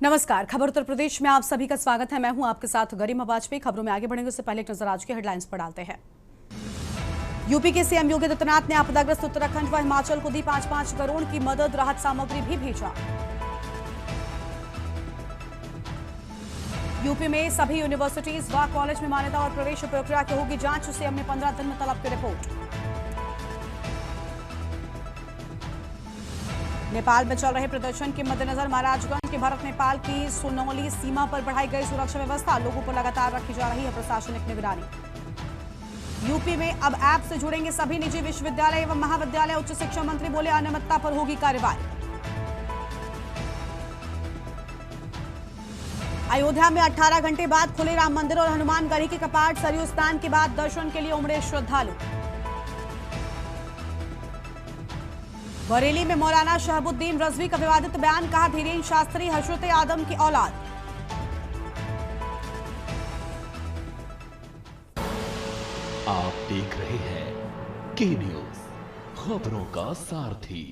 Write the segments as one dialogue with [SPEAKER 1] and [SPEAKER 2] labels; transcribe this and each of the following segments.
[SPEAKER 1] नमस्कार। खबर उत्तर प्रदेश में आप सभी का स्वागत है। मैं हूं आपके साथ गरिमा वाजपेयी। खबरों में आगे बढ़ेंगे उससे पहले एक नजर आज की हेडलाइंस पर डालते हैं। यूपी के सीएम योगी आदित्यनाथ ने आपदाग्रस्त उत्तराखंड व हिमाचल को दी 5-5 करोड़ की मदद, राहत सामग्री भी भेजा। यूपी में सभी यूनिवर्सिटीज व कॉलेज में मान्यता और प्रवेश प्रक्रिया की होगी जांच, सीएम ने 15 दिन में तलब की रिपोर्ट। नेपाल में चल रहे प्रदर्शन के मद्देनजर महाराजगंज के भारत नेपाल की सुनौली सीमा पर बढ़ाई गई सुरक्षा व्यवस्था, लोगों पर लगातार रखी जा रही है प्रशासनिक निगरानी। यूपी में अब ऐप से जुड़ेंगे सभी निजी विश्वविद्यालय एवं महाविद्यालय, उच्च शिक्षा मंत्री बोले अनियमितता पर होगी कार्रवाई। अयोध्या में 18 घंटे बाद खुले राम मंदिर और हनुमानगढ़ी के कपाट, सरयू स्नान के बाद दर्शन के लिए उमड़े श्रद्धालु। बरेली में मौलाना शहबुद्दीन रजवी का विवादित बयान, कहा धीरेन्द्र शास्त्री हजरत आदम की औलाद।
[SPEAKER 2] आप देख रहे हैं के न्यूज, खबरों का सारथी।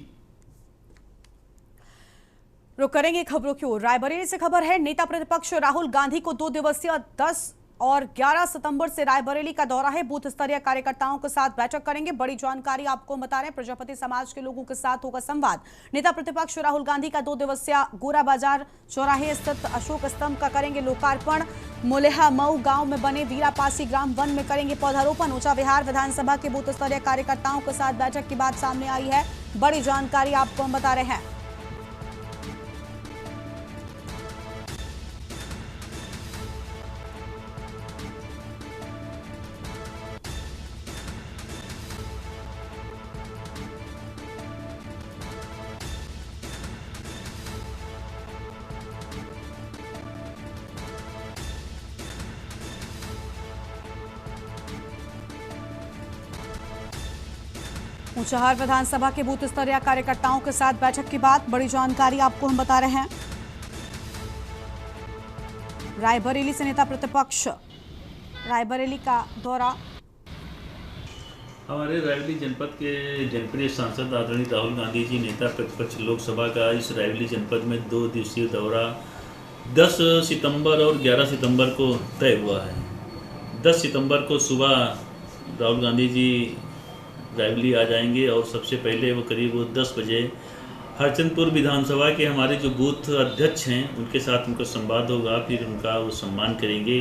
[SPEAKER 1] रुक करेंगे खबरों की ओर। रायबरेली से खबर है, नेता प्रतिपक्ष राहुल गांधी को 2 दिवसीय 10 और 11 सितंबर से रायबरेली का दौरा है। बूथ स्तरीय कार्यकर्ताओं के साथ बैठक करेंगे। बड़ी जानकारी आपको बता रहे हैं, प्रजापति समाज के लोगों के साथ होगा संवाद। नेता प्रतिपक्ष राहुल गांधी का 2 दिवसीय गोरा बाजार चौराहे स्थित अशोक स्तंभ का करेंगे लोकार्पण। मुलेहा मऊ गांव में बने वीरापासी ग्राम वन में करेंगे पौधारोपण। ऊंचा विहार विधानसभा के बूथ स्तरीय कार्यकर्ताओं के साथ बैठक की बात सामने आई है। बड़ी जानकारी आपको हम बता रहे हैं। ऊंचाहार विधानसभा के बूथ स्तरीय कार्यकर्ताओं के साथ बैठक के बाद बड़ी जानकारी आपको हम बता रहे हैं। रायबरेली से नेता प्रतिपक्ष रायबरेली का दौरा।
[SPEAKER 3] हमारे रायबरेली जनपद के जनप्रिय सांसद आदरणीय राहुल गांधी जी नेता प्रतिपक्ष लोकसभा का इस रायबरेली जनपद में 2 दिवसीय दौरा 10 सितंबर और 11 सितंबर को तय हुआ है। 10 सितंबर को सुबह राहुल गांधी जी रायबरेली आ जाएंगे और सबसे पहले वो करीब 10 बजे हरचंदपुर विधानसभा के हमारे जो बूथ अध्यक्ष हैं उनके साथ उनका संवाद होगा, फिर उनका वो सम्मान करेंगे।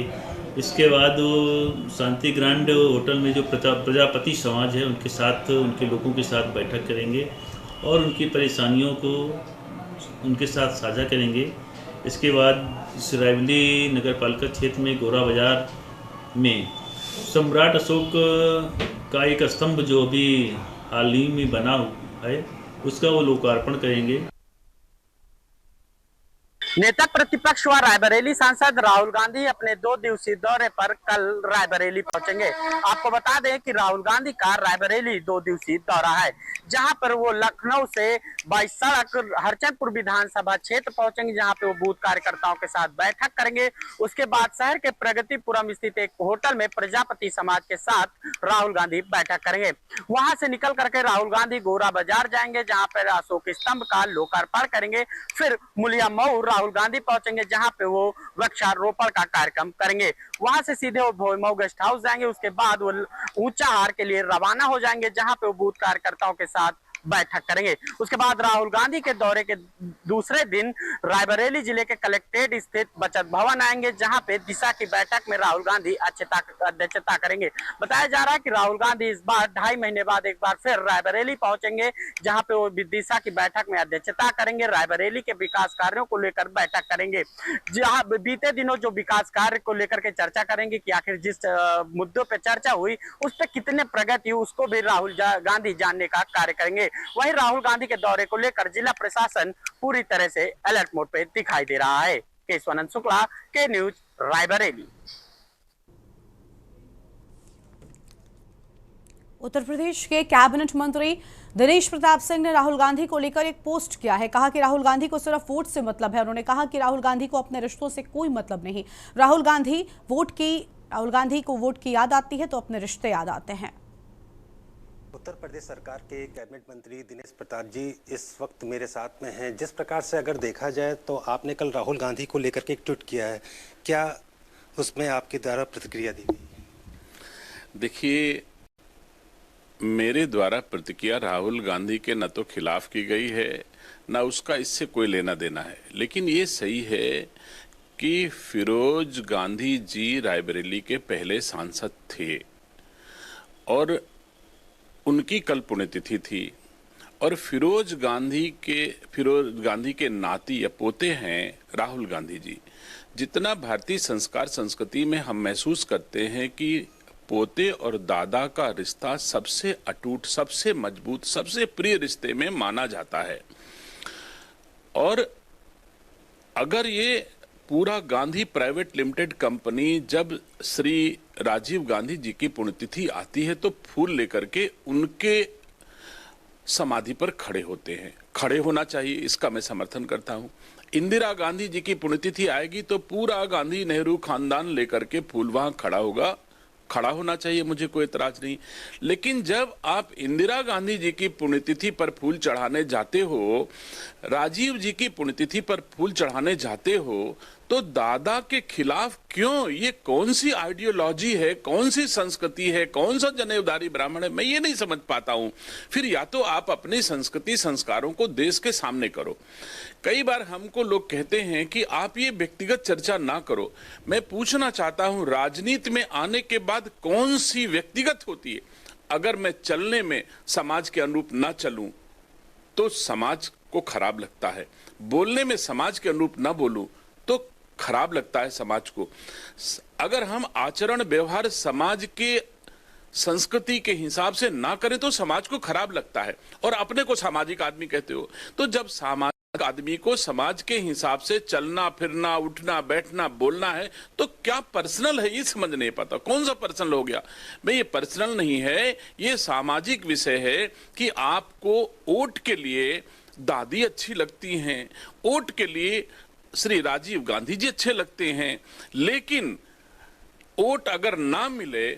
[SPEAKER 3] इसके बाद वो शांति ग्रांड होटल में जो प्रजापति समाज है उनके साथ, उनके लोगों के साथ बैठक करेंगे और उनकी परेशानियों को उनके साथ साझा करेंगे। इसके बाद इस रायबरेली नगर पालिका क्षेत्र में गोरा बाजार में सम्राट अशोक का एक स्तंभ जो अभी हाल ही में बना है उसका वो लोकार्पण करेंगे।
[SPEAKER 4] नेता प्रतिपक्ष व रायबरेली सांसद राहुल गांधी अपने 2 दिवसीय दौरे पर कल रायबरेली पहुंचेंगे। आपको बता दें कि राहुल गांधी का रायबरेली 2 दिवसीय दौरा है, जहां पर वो लखनऊ से बाई सड़क हरचंदपुर विधानसभा क्षेत्र पहुंचेंगे, जहां पे वो बूथ कार्यकर्ताओं के साथ बैठक करेंगे। उसके बाद शहर के प्रगतिपुरम स्थित एक होटल में प्रजापति समाज के साथ राहुल गांधी बैठक करेंगे। वहां से निकल करके राहुल गांधी गोरा बाजार जाएंगे, जहां पर अशोक स्तंभ का लोकार्पण करेंगे। फिर मुलिया मऊ राहुल गांधी पहुंचेंगे, जहां पे वो वृक्षारोपण का कार्यक्रम करेंगे। वहां से सीधे वो भोईमऊ गेस्ट हाउस जाएंगे। उसके बाद वो ऊंचाहार के लिए रवाना हो जाएंगे, जहां पे वो बूथ कार्यकर्ताओं के साथ बैठक करेंगे। उसके बाद राहुल गांधी के दौरे के दूसरे दिन रायबरेली जिले के कलेक्ट्रेट स्थित बचत भवन आएंगे, जहां पे दिशा की बैठक में राहुल गांधी अध्यक्षता करेंगे। बताया जा रहा है कि राहुल गांधी इस बार 2.5 महीने बाद एक बार फिर रायबरेली पहुंचेंगे, जहां पे वो दिशा की बैठक में अध्यक्षता करेंगे। रायबरेली के विकास कार्यों को लेकर बैठक करेंगे, जहां बीते दिनों जो विकास कार्य को लेकर के चर्चा करेंगे कि आखिर जिस मुद्दों पे चर्चा हुई उस पर कितने प्रगति हुई, उसको भी राहुल गांधी जानने का कार्य करेंगे। वहीं राहुल गांधी के दौरे को लेकर जिला प्रशासन पूरी तरह से अलर्ट मोड पे दिखाई दे रहा है। केशवानंद शुक्ला, के न्यूज, रायबरेली।
[SPEAKER 1] उत्तर प्रदेश के कैबिनेट मंत्री दिनेश प्रताप सिंह ने राहुल गांधी को लेकर एक पोस्ट किया है। कहा कि राहुल गांधी को सिर्फ वोट से मतलब है। उन्होंने कहा कि राहुल गांधी को अपने रिश्तों से कोई मतलब नहीं। राहुल गांधी को वोट की याद आती है तो अपने रिश्ते याद आते हैं।
[SPEAKER 5] उत्तर प्रदेश सरकार के कैबिनेट मंत्री दिनेश प्रताप जी इस वक्त मेरे साथ में हैं। जिस प्रकार से अगर देखा जाए तो आपने कल राहुल गांधी को लेकर के एक ट्वीट किया है, क्या उसमें आपके द्वारा प्रतिक्रिया दी गई?
[SPEAKER 6] देखिए, मेरे द्वारा प्रतिक्रिया राहुल गांधी के न तो खिलाफ की गई है न उसका इससे कोई लेना देना है, लेकिन ये सही है कि फिरोज गांधी जी रायबरेली के पहले सांसद थे और उनकी कल पुण्यतिथि थी और फिरोज गांधी के नाती या पोते हैं राहुल गांधी जी। जितना भारतीय संस्कार संस्कृति में हम महसूस करते हैं कि पोते और दादा का रिश्ता सबसे अटूट, सबसे मजबूत, सबसे प्रिय रिश्ते में माना जाता है। और अगर ये पूरा गांधी प्राइवेट लिमिटेड कंपनी जब श्री राजीव गांधी जी की पुण्यतिथि आती है तो फूल लेकर के उनके समाधि पर खड़े होते हैं, खड़े होना चाहिए, इसका मैं समर्थन करता हूं। इंदिरा गांधी जी की पुण्यतिथि आएगी तो पूरा गांधी नेहरू खानदान लेकर के फूल वहां खड़ा होगा, खड़ा होना चाहिए, मुझे कोई एतराज नहीं। लेकिन जब आप इंदिरा गांधी जी की पुण्यतिथि पर फूल चढ़ाने जाते हो, राजीव जी की पुण्यतिथि पर फूल चढ़ाने जाते हो, तो दादा के खिलाफ क्यों? ये कौन सी आइडियोलॉजी है, कौन सी संस्कृति है, कौन सा जनेऊधारी ब्राह्मण है, मैं ये नहीं समझ पाता हूं। फिर या तो आप अपनी संस्कृति संस्कारों को देश के सामने करो। कई बार हमको लोग कहते हैं कि आप ये व्यक्तिगत चर्चा ना करो। मैं पूछना चाहता हूं, राजनीति में आने के बाद कौन सी व्यक्तिगत होती है? अगर मैं चलने में समाज के अनुरूप ना चलूं तो समाज को खराब लगता है, बोलने में समाज के अनुरूप ना बोलूं तो खराब लगता है समाज को। अगर हम आचरण व्यवहार समाज के संस्कृति के हिसाब से ना करें तो समाज को खराब लगता है। और अपने को सामाजिक आदमी कहते हो, तो जब सामाजिक आदमी को समाज के हिसाब से चलना फिरना उठना बैठना बोलना है तो क्या पर्सनल है, ये समझ नहीं पाता। कौन सा पर्सनल हो गया? भाई ये पर्सनल नहीं है, ये सामाजिक विषय है कि आपको वोट के लिए दादी अच्छी लगती हैं, वोट के लिए श्री राजीव गांधी जी अच्छे लगते हैं, लेकिन वोट अगर ना मिले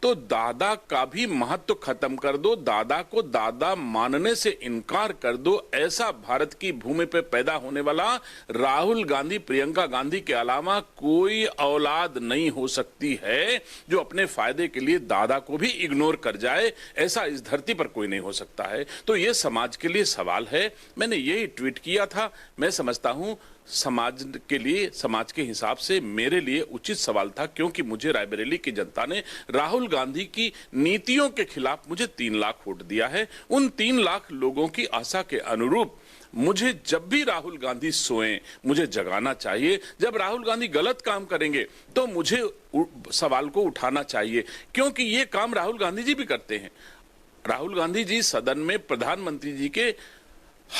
[SPEAKER 6] तो दादा का भी महत्व खत्म कर दो, दादा को दादा मानने से इनकार कर दो। ऐसा भारत की भूमि पे पैदा होने वाला राहुल गांधी, प्रियंका गांधी के अलावा कोई औलाद नहीं हो सकती है जो अपने फायदे के लिए दादा को भी इग्नोर कर जाए। ऐसा इस धरती पर कोई नहीं हो सकता है। तो ये समाज के लिए सवाल है। मैंने यही ट्वीट किया था। मैं समझता हूं समाज के लिए, समाज के हिसाब से मेरे लिए उचित सवाल था, क्योंकि मुझे रायबरेली की जनता ने राहुल गांधी की नीतियों के खिलाफ मुझे 3 लाख वोट दिया है। उन 3 लाख लोगों की आशा के अनुरूप मुझे जब भी राहुल गांधी सोएं मुझे जगाना चाहिए। जब राहुल गांधी गलत काम करेंगे तो मुझे सवाल को उठाना चाहिए, क्योंकि ये काम राहुल गांधी जी भी करते हैं। राहुल गांधी जी सदन में प्रधानमंत्री जी के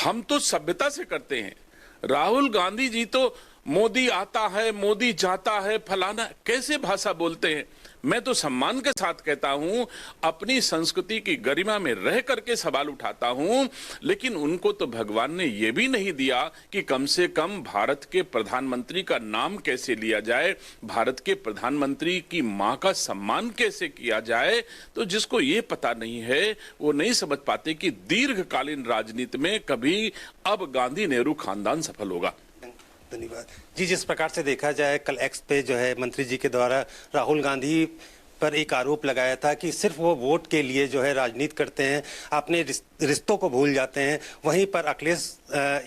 [SPEAKER 6] हम तो सभ्यता से करते हैं। राहुल गांधी जी तो मोदी आता है, मोदी जाता है, फलाना, कैसे भाषा बोलते हैं। मैं तो सम्मान के साथ कहता हूं, अपनी संस्कृति की गरिमा में रह करके सवाल उठाता हूं, लेकिन उनको तो भगवान ने यह भी नहीं दिया कि कम से कम भारत के प्रधानमंत्री का नाम कैसे लिया जाए, भारत के प्रधानमंत्री की मां का सम्मान कैसे किया जाए। तो जिसको ये पता नहीं है वो नहीं समझ पाते कि दीर्घकालीन राजनीति में कभी अब गांधी नेहरू खानदान सफल होगा।
[SPEAKER 5] धन्यवाद जी। जिस प्रकार से देखा जाए, कल एक्स पे जो है मंत्री जी के द्वारा राहुल गांधी पर एक आरोप लगाया था कि सिर्फ वो वोट के लिए जो है राजनीति करते हैं, अपने रिश्तों को भूल जाते हैं। वहीं पर अखिलेश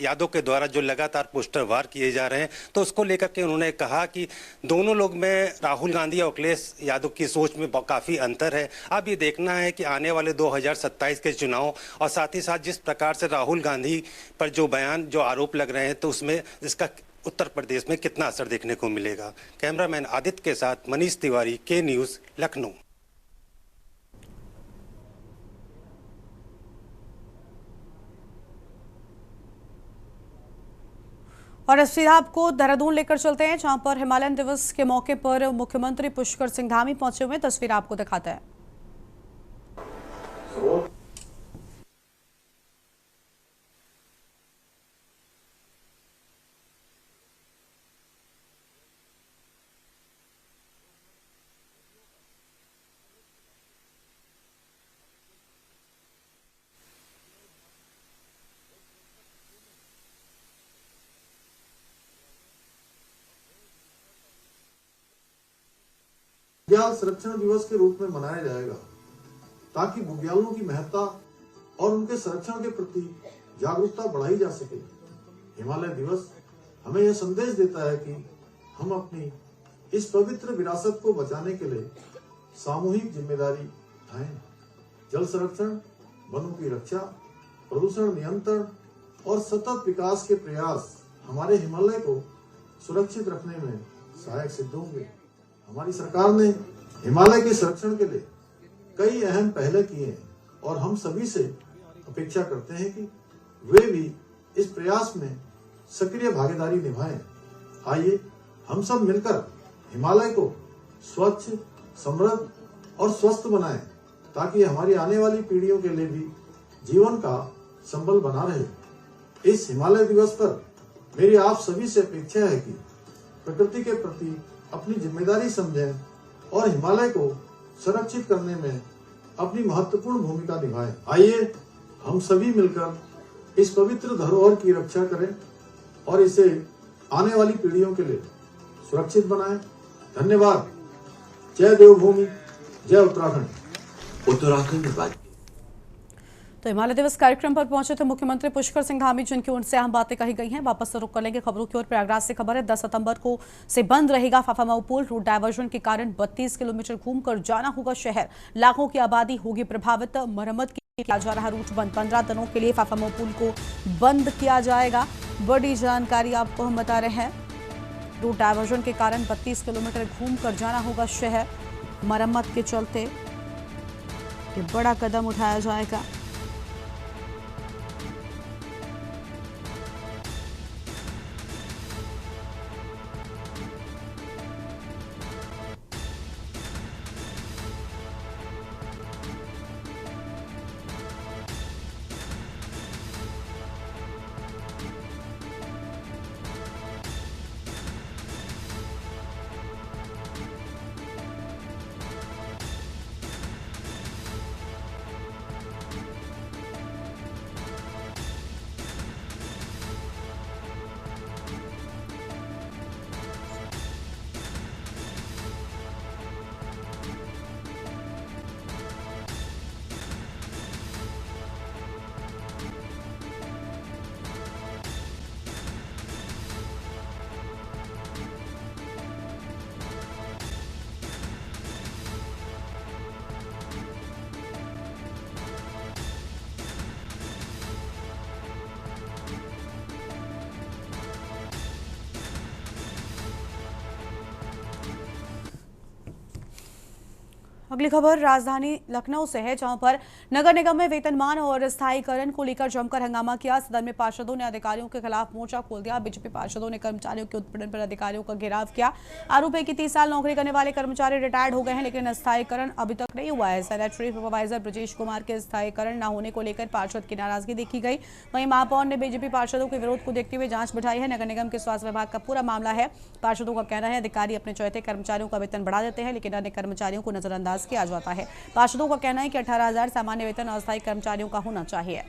[SPEAKER 5] यादव के द्वारा जो लगातार पोस्टर वार किए जा रहे हैं, तो उसको लेकर के उन्होंने कहा कि दोनों लोग में, राहुल गांधी और अखिलेश यादव की सोच में काफ़ी अंतर है। अब ये देखना है कि आने वाले 2027 के चुनाव और साथ ही साथ जिस प्रकार से राहुल गांधी पर जो बयान, जो आरोप लग रहे हैं, तो उसमें इसका उत्तर प्रदेश में कितना असर देखने को मिलेगा। कैमरामैन आदित्य के साथ मनीष तिवारी, के न्यूज़, लखनऊ।
[SPEAKER 1] और इस सीधा आपको देहरादून लेकर चलते हैं, जहां पर हिमालयन दिवस के मौके पर मुख्यमंत्री पुष्कर सिंह धामी पहुंचे हुए। तस्वीर आपको दिखाते हैं।
[SPEAKER 7] बुग्याल संरक्षण दिवस के रूप में मनाया जाएगा, ताकि बुग्यालों की महत्ता और उनके संरक्षण के प्रति जागरूकता बढ़ाई जा सके। हिमालय दिवस हमें यह संदेश देता है कि हम अपनी इस पवित्र विरासत को बचाने के लिए सामूहिक जिम्मेदारी उठाएं। जल संरक्षण, वनों की रक्षा, प्रदूषण नियंत्रण और सतत विकास के प्रयास हमारे हिमालय को सुरक्षित रखने में सहायक सिद्ध होंगे। हमारी सरकार ने हिमालय के संरक्षण के लिए कई अहम पहल किए हैं और हम सभी से अपेक्षा करते हैं कि वे भी इस प्रयास में सक्रिय भागीदारी निभाएं। आइए हम सब मिलकर हिमालय को स्वच्छ, समृद्ध और स्वस्थ बनाएं, ताकि हमारी आने वाली पीढ़ियों के लिए भी जीवन का संबल बना रहे। इस हिमालय दिवस पर मेरी आप सभी से अपेक्षा है कि प्रकृति के प्रति अपनी जिम्मेदारी समझें और हिमालय को संरक्षित करने में अपनी महत्वपूर्ण भूमिका निभाएं। आइए हम सभी मिलकर इस पवित्र धरोहर की रक्षा करें और इसे आने वाली पीढ़ियों के लिए सुरक्षित बनाएं। धन्यवाद। जय देवभूमि, जय उत्तराखंड।
[SPEAKER 8] उत्तराखंड
[SPEAKER 1] तो हिमालय दिवस कार्यक्रम पर पहुंचे थे मुख्यमंत्री पुष्कर सिंह धामी, जिनकी उनसे अहम बातें कही गई हैं। वापस से रुक कर लेंगे खबरों की ओर। प्रयागराज से खबर है, 10 सितंबर को से बंद रहेगा फाफामऊ पुल। रूट डायवर्जन के कारण 32 किलोमीटर घूमकर जाना होगा शहर। लाखों की आबादी होगी प्रभावित। मरम्मत किया जा रहा रूट बंद। 15 दिनों के लिए फाफामऊ पुल को बंद किया जाएगा। बड़ी जानकारी आपको हम बता रहे हैं। रूट डायवर्जन के कारण 32 किलोमीटर घूमकर जाना होगा शहर। मरम्मत के चलते ये बड़ा कदम उठाया जाएगा। अगली खबर राजधानी लखनऊ से है, जहां पर नगर निगम में वेतनमान और स्थायीकरण को लेकर जमकर हंगामा किया। सदन में पार्षदों ने अधिकारियों के खिलाफ मोर्चा खोल दिया। बीजेपी पार्षदों ने कर्मचारियों के उत्पीड़न पर अधिकारियों का घेराव किया। आरोप है कि 30 साल नौकरी करने वाले कर्मचारी रिटायर्ड हो गए हैं, लेकिन स्थायीकरण अभी तक नहीं हुआ है। सैनिटरी सुपरवाइजर ब्रजेश कुमार के स्थायीकरण न होने को लेकर पार्षद की नाराजगी देखी गई। वहीं महापौर ने बीजेपी पार्षदों के विरोध को देखते हुए जांच बिठाई है। नगर निगम के स्वास्थ्य विभाग का पूरा मामला है। पार्षदों का कहना है अधिकारी अपने चौथे कर्मचारियों का वेतन बढ़ा देते हैं, लेकिन अन्य कर्मचारियों को नजरअंदाज किया जाता है। पार्षदों का कहना है कि 18,000 सामान्य वेतन अस्थायी कर्मचारियों का होना चाहिए।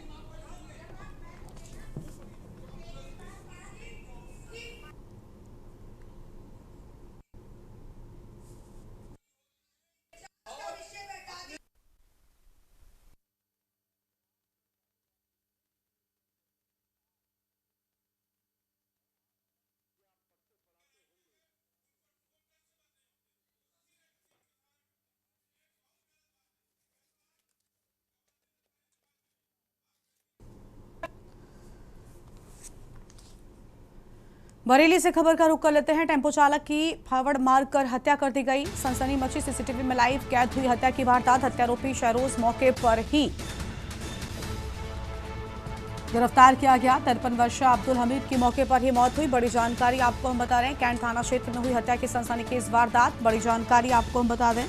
[SPEAKER 1] बरेली से खबर का रुख कर लेते हैं। टेम्पो चालक की फावड़ मारकर हत्या कर दी गई। सनसनी मची सीसीटीवी में लाइव कैद हुई हत्या की वारदात। हत्यारोपी शहरोज मौके पर ही गिरफ्तार किया गया। 53 वर्षीय अब्दुल हमीद की मौके पर ही मौत हुई। बड़ी जानकारी आपको हम बता रहे हैं। कैंट थाना क्षेत्र में हुई हत्या की सनसनीखेज वारदात। बड़ी जानकारी आपको हम बता दें।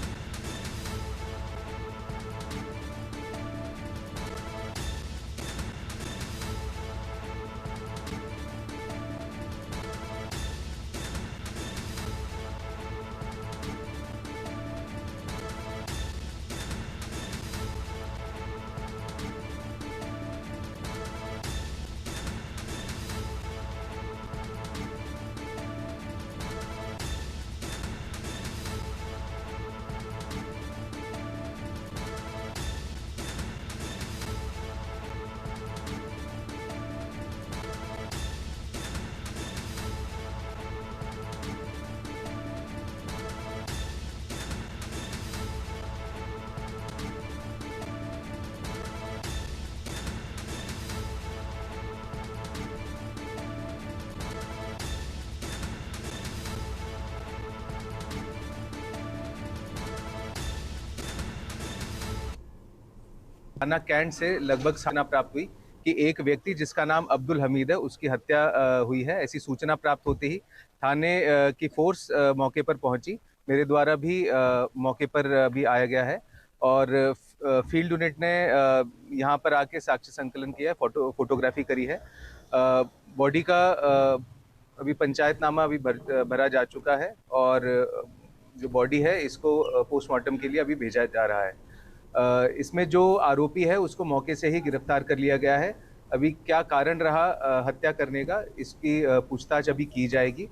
[SPEAKER 8] थाना कैंट से लगभग सूचना प्राप्त हुई कि एक व्यक्ति जिसका नाम अब्दुल हमीद है उसकी हत्या हुई है। ऐसी सूचना प्राप्त होते ही थाने की फोर्स मौके पर पहुंची। मेरे द्वारा भी मौके पर भी आया गया है और फील्ड यूनिट ने यहाँ पर आके साक्ष्य संकलन किया है, फोटोग्राफी करी है। बॉडी का अभी पंचायतनामा अभी भरा जा चुका है और जो बॉडी है इसको पोस्टमार्टम के लिए अभी भेजा जा रहा है। इसमें जो आरोपी है उसको मौके से ही गिरफ्तार कर लिया गया है। अभी क्या कारण रहा हत्या करने का, इसकी पूछताछ अभी की जाएगी।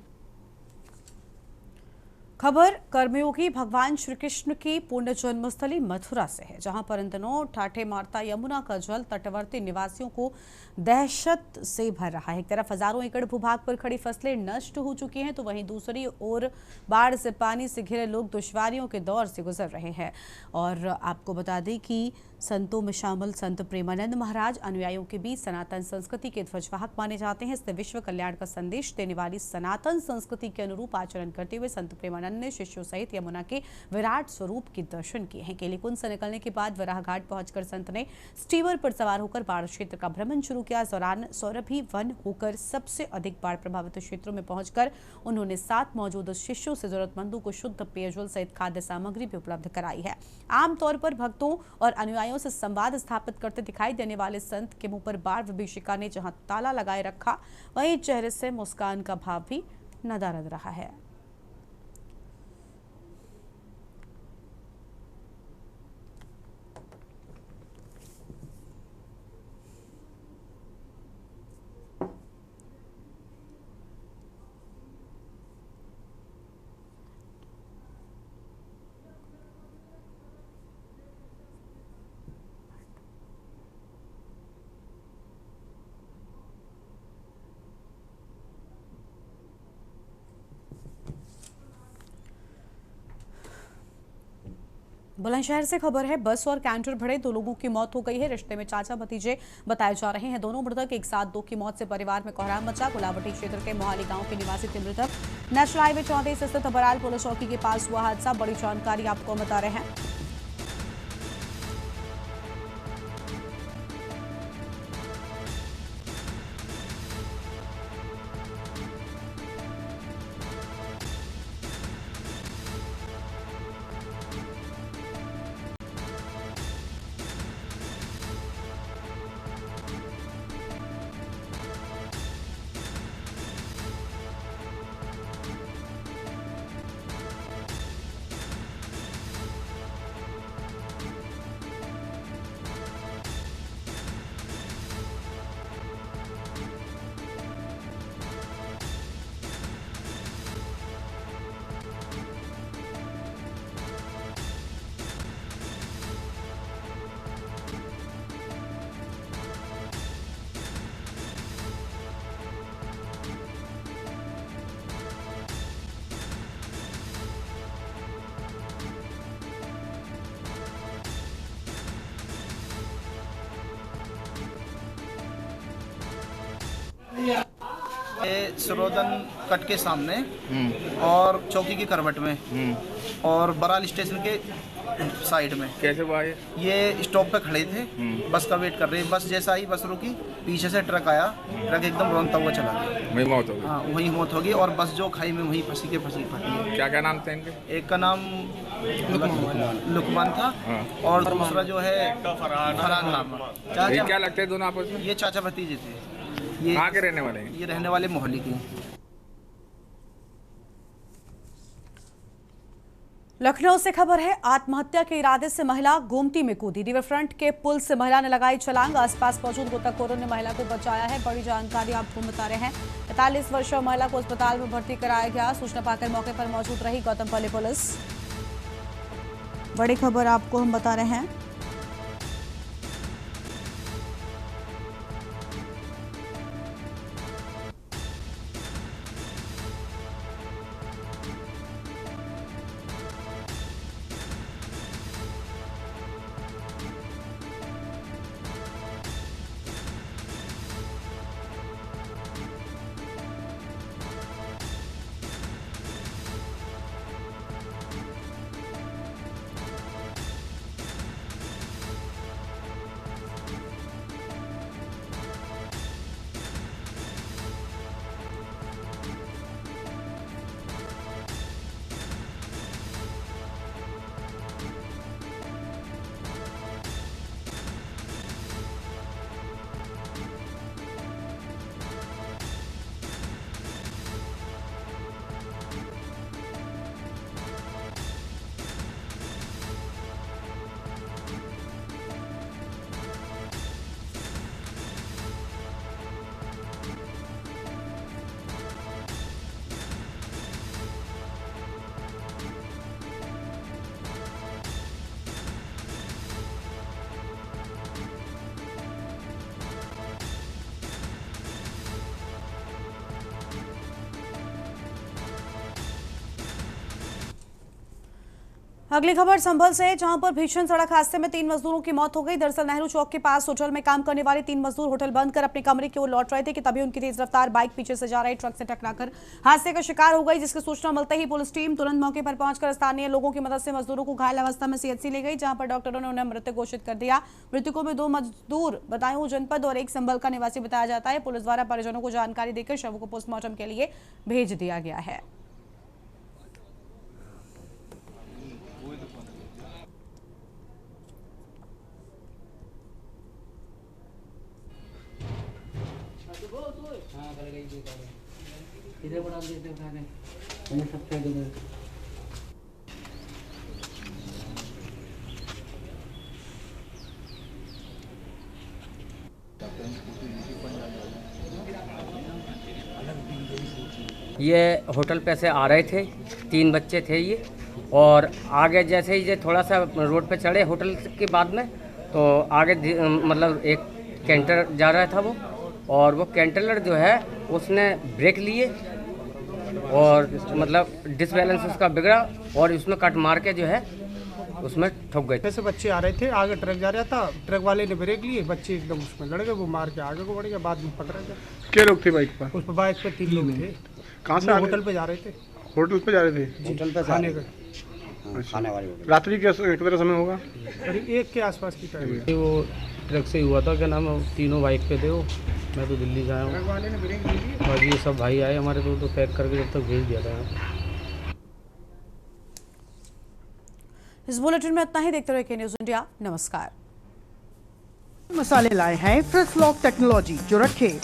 [SPEAKER 1] खबर कर्मयोगी भगवान श्री कृष्ण की पुण्य जन्मस्थली मथुरा से है, जहां पर इन दिनों ठाठे मारता यमुना का जल तटवर्ती निवासियों को दहशत से भर रहा है। एक तरफ हजारों एकड़ भूभाग पर खड़ी फसलें नष्ट हो चुकी हैं, तो वहीं दूसरी ओर बाढ़ से पानी से घिरे लोग दुश्वारियों के दौर से गुजर रहे हैं। और आपको बता दें कि संतों में शामिल संत प्रेमानंद महाराज अनुयायियों के बीच सनातन संस्कृति के ध्वजवाहक माने जाते हैं। इससे विश्व कल्याण का संदेश देने वाली सनातन संस्कृति के अनुरूप आचरण करते हुए संत प्रेमानंद ने शिष्यों सहित यमुना के विराट स्वरूप के दर्शन किए हैं। केलीकुंज से निकलने के बाद वराह घाट पहुंचकर संत ने स्टीमर पर सवार होकर बाढ़ क्षेत्र का भ्रमण शुरू किया। इस दौरान सौरभी वन होकर सबसे अधिक बाढ़ प्रभावित क्षेत्रों में पहुंचकर उन्होंने साथ मौजूद शिष्यों से जरूरतमंदों को शुद्ध पेयजल सहित खाद्य सामग्री भी उपलब्ध कराई है। आमतौर पर भक्तों और अनुयायियों से संवाद स्थापित करते दिखाई देने वाले संत के मुंह पर बाढ़ विभीषिका ने जहां ताला लगाए रखा, वहीं चेहरे से मुस्कान का भाव भी नदारद रहा है। बुलंदशहर से खबर है, बस और कैंटर भिड़े 2 लोगों की मौत हो गई है। रिश्ते में चाचा भतीजे बताए जा रहे हैं। दोनों मृतक एक साथ 2 की मौत से परिवार में कोहराम मचा। गुलावटी क्षेत्र के मोहाली गांव के निवासी थे मृतक। नेशनल हाईवे 34 स्थित बराल पुलिस चौकी के पास हुआ हादसा। बड़ी जानकारी आपको बता रहे हैं।
[SPEAKER 9] सरोदन कट के सामने और चौकी की करवट में और बराल स्टेशन के साइड में।
[SPEAKER 10] कैसे हुआ
[SPEAKER 9] ये स्टॉप पे खड़े थे, बस का वेट कर रहे। बस जैसा ही बस रुकी, पीछे से ट्रक आया, ट्रक एकदम रौनता हुआ चला गया।
[SPEAKER 10] वही मौत हो गई।
[SPEAKER 9] हाँ, वही मौत होगी और बस जो खाई में वहीं फंसी फटी है।
[SPEAKER 10] क्या क्या नाम थे इनके?
[SPEAKER 9] एक का नाम लुकमान था और दूसरा जो है फरहान नाम।
[SPEAKER 10] ये क्या लगते हैं दोनों आपस में?
[SPEAKER 9] ये चाचा भतीजे थे। ये
[SPEAKER 10] कहाँ के रहने वाले हैं?
[SPEAKER 9] ये रहने वाले मोहाली के।
[SPEAKER 1] लखनऊ से खबर है, आत्महत्या के इरादे से महिला गोमती में कूदी। रिवर फ्रंट के पुल से महिला ने लगाई छलांग। आसपास मौजूद गोताखोरों ने महिला को बचाया है। बड़ी जानकारी आपको बता रहे हैं। 45 वर्षीय महिला को अस्पताल में भर्ती कराया गया। सूचना पाकर मौके पर मौजूद रही गौतमपल्ली पुलिस। बड़ी खबर आपको हम बता रहे हैं। अगली खबर संभल से है, जहां पर भीषण सड़क हादसे में 3 मजदूरों की मौत हो गई। दरअसल नेहरू चौक के पास होटल में काम करने वाले 3 मजदूर होटल बंद कर अपने कमरे की ओर लौट रहे थे कि तभी उनकी तेज रफ्तार बाइक पीछे से जा रही ट्रक से टकराकर हादसे का शिकार हो गई, जिसकी सूचना मिलते ही पुलिस टीम तुरंत मौके पर पहुंचकर स्थानीय लोगों की मदद से मजदूरों को घायल अवस्था में सीएचसी ले गई, जहां पर डॉक्टरों ने उन्हें मृत घोषित कर दिया। मृतकों में 2 मजदूर बदायूं जनपद और 1 संभल का निवासी बताया जाता है। पुलिस द्वारा परिजनों को जानकारी देकर शवों को पोस्टमार्टम के लिए भेज दिया गया है।
[SPEAKER 11] ये होटल पे से आ रहे थे, 3 बच्चे थे ये, और आगे जैसे ही ये थोड़ा सा रोड पे चढ़े होटल के बाद में, तो आगे मतलब एक कैंटर जा रहा था वो, और वो कैंटरर जो है उसने ब्रेक लिए और मतलब डिसबैलेंस उसका बिगड़ा और उसमें कट मार के जो है उसमें ठुक गए।
[SPEAKER 12] ऐसे बच्चे आ रहे थे, आगे ट्रक जा रहा था, ट्रक वाले ने ब्रेक लिए, बच्चे एकदम उसमें लड़ गए, वो मार के आगे को बढ़ गया, बाद में पकड़ा गया।
[SPEAKER 10] क्या लोग थे बाइक पर?
[SPEAKER 12] उस पर बाइक पे 3 लोग थे।
[SPEAKER 10] कहाँ से?
[SPEAKER 12] होटल पे जा रहे थे।
[SPEAKER 10] होटल पे जा रहे थे?
[SPEAKER 12] होटल पे खाने का।
[SPEAKER 10] रात्रि के कितना समय होगा?
[SPEAKER 12] करीब 1 के आसपास की टाइम।
[SPEAKER 13] वो ट्रक से हुआ था, क्या नाम है, तीनों बाइक पे थे वो। मैं तो दिल्ली से आया हूँ,
[SPEAKER 12] ट्रक वाले ने ब्रेक ली
[SPEAKER 13] और ये सब भाई आए हमारे तो पैक करके जब तक भेज दिया था यहाँ पे।
[SPEAKER 1] इस बुलेटिन में इतना ही। देखते रहिए के न्यूज़ इंडिया। नमस्कार।
[SPEAKER 14] मसाले लाए हैं फ्रेश लॉक टेक्नोलॉजी, जो रखे